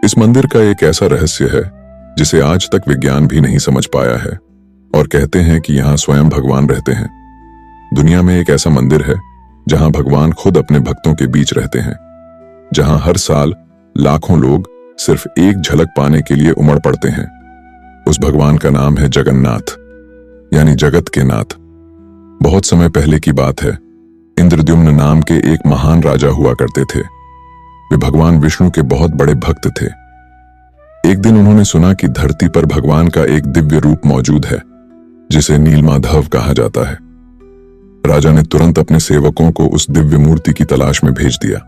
इस मंदिर का एक ऐसा रहस्य है जिसे आज तक विज्ञान भी नहीं समझ पाया है और कहते हैं कि यहाँ स्वयं भगवान रहते हैं। दुनिया में एक ऐसा मंदिर है जहाँ भगवान खुद अपने भक्तों के बीच रहते हैं, जहाँ हर साल लाखों लोग सिर्फ एक झलक पाने के लिए उमड़ पड़ते हैं। उस भगवान का नाम है जगन्नाथ, यानी जगत के नाथ। बहुत समय पहले की बात है, इंद्रद्युम्न नाम के एक महान राजा हुआ करते थे। वे भगवान विष्णु के बहुत बड़े भक्त थे। एक दिन उन्होंने सुना कि धरती पर भगवान का एक दिव्य रूप मौजूद है जिसे नीलमाधव कहा जाता है। राजा ने तुरंत अपने सेवकों को उस दिव्य मूर्ति की तलाश में भेज दिया।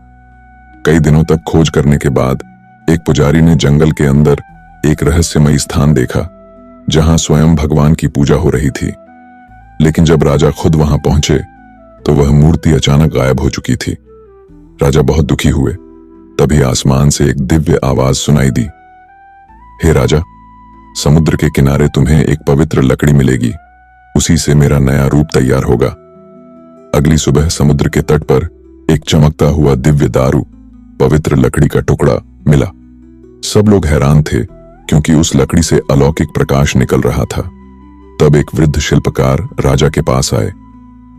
कई दिनों तक खोज करने के बाद एक पुजारी ने जंगल के अंदर एक रहस्यमयी स्थान देखा जहां स्वयं भगवान की पूजा हो रही थी। लेकिन जब राजा खुद वहां पहुंचे तो वह मूर्ति अचानक गायब हो चुकी थी। राजा बहुत दुखी हुए। तभी आसमान से एक दिव्य आवाज सुनाई दी, हे राजा, समुद्र के किनारे तुम्हें एक पवित्र लकड़ी मिलेगी, उसी से मेरा नया रूप तैयार होगा। अगली सुबह समुद्र के तट पर एक चमकता हुआ दिव्य दारू, पवित्र लकड़ी का टुकड़ा मिला। सब लोग हैरान थे क्योंकि उस लकड़ी से अलौकिक प्रकाश निकल रहा था। तब एक वृद्ध शिल्पकार राजा के पास आए।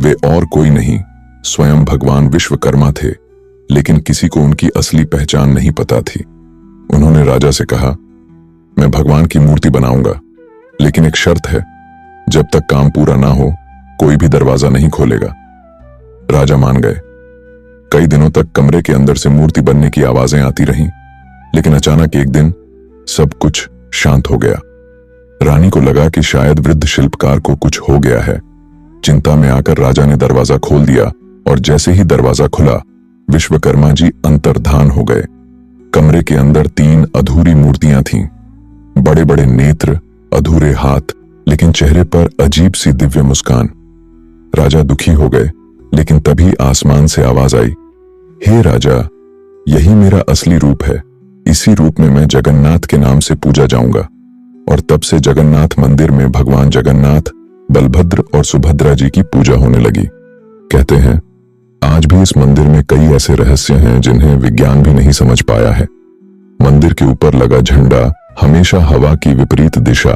वे और कोई नहीं, स्वयं भगवान विश्वकर्मा थे, लेकिन किसी को उनकी असली पहचान नहीं पता थी। उन्होंने राजा से कहा, मैं भगवान की मूर्ति बनाऊंगा, लेकिन एक शर्त है, जब तक काम पूरा ना हो कोई भी दरवाजा नहीं खोलेगा। राजा मान गए। कई दिनों तक कमरे के अंदर से मूर्ति बनने की आवाजें आती रहीं, लेकिन अचानक एक दिन सब कुछ शांत हो गया। रानी को लगा कि शायद वृद्ध शिल्पकार को कुछ हो गया है। चिंता में आकर राजा ने दरवाजा खोल दिया और जैसे ही दरवाजा खुला, विश्वकर्मा जी अंतर्धान हो गए। कमरे के अंदर 3 अधूरी मूर्तियां थीं, बड़े बड़े नेत्र, अधूरे हाथ, लेकिन चेहरे पर अजीब सी दिव्य मुस्कान। राजा दुखी हो गए, लेकिन तभी आसमान से आवाज आई, हे राजा, यही मेरा असली रूप है। इसी रूप में मैं जगन्नाथ के नाम से पूजा जाऊंगा। और तब से जगन्नाथ मंदिर में भगवान जगन्नाथ, बलभद्र और सुभद्रा जी की पूजा होने लगी। कहते हैं आज भी इस मंदिर में कई ऐसे रहस्य हैं जिन्हें विज्ञान भी नहीं समझ पाया है। मंदिर के ऊपर लगा झंडा हमेशा हवा की विपरीत दिशा,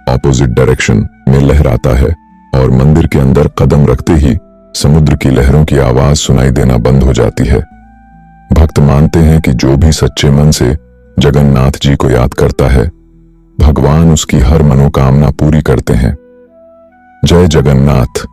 ऑपोजिट डायरेक्शन में लहराता है और मंदिर के अंदर कदम रखते ही समुद्र की लहरों की आवाज सुनाई देना बंद हो जाती है। भक्त मानते हैं कि जो भी सच्चे मन से जगन्नाथ जी को याद करता है, भगवान उसकी हर मनोकामना पूरी करते हैं। जय जगन्नाथ।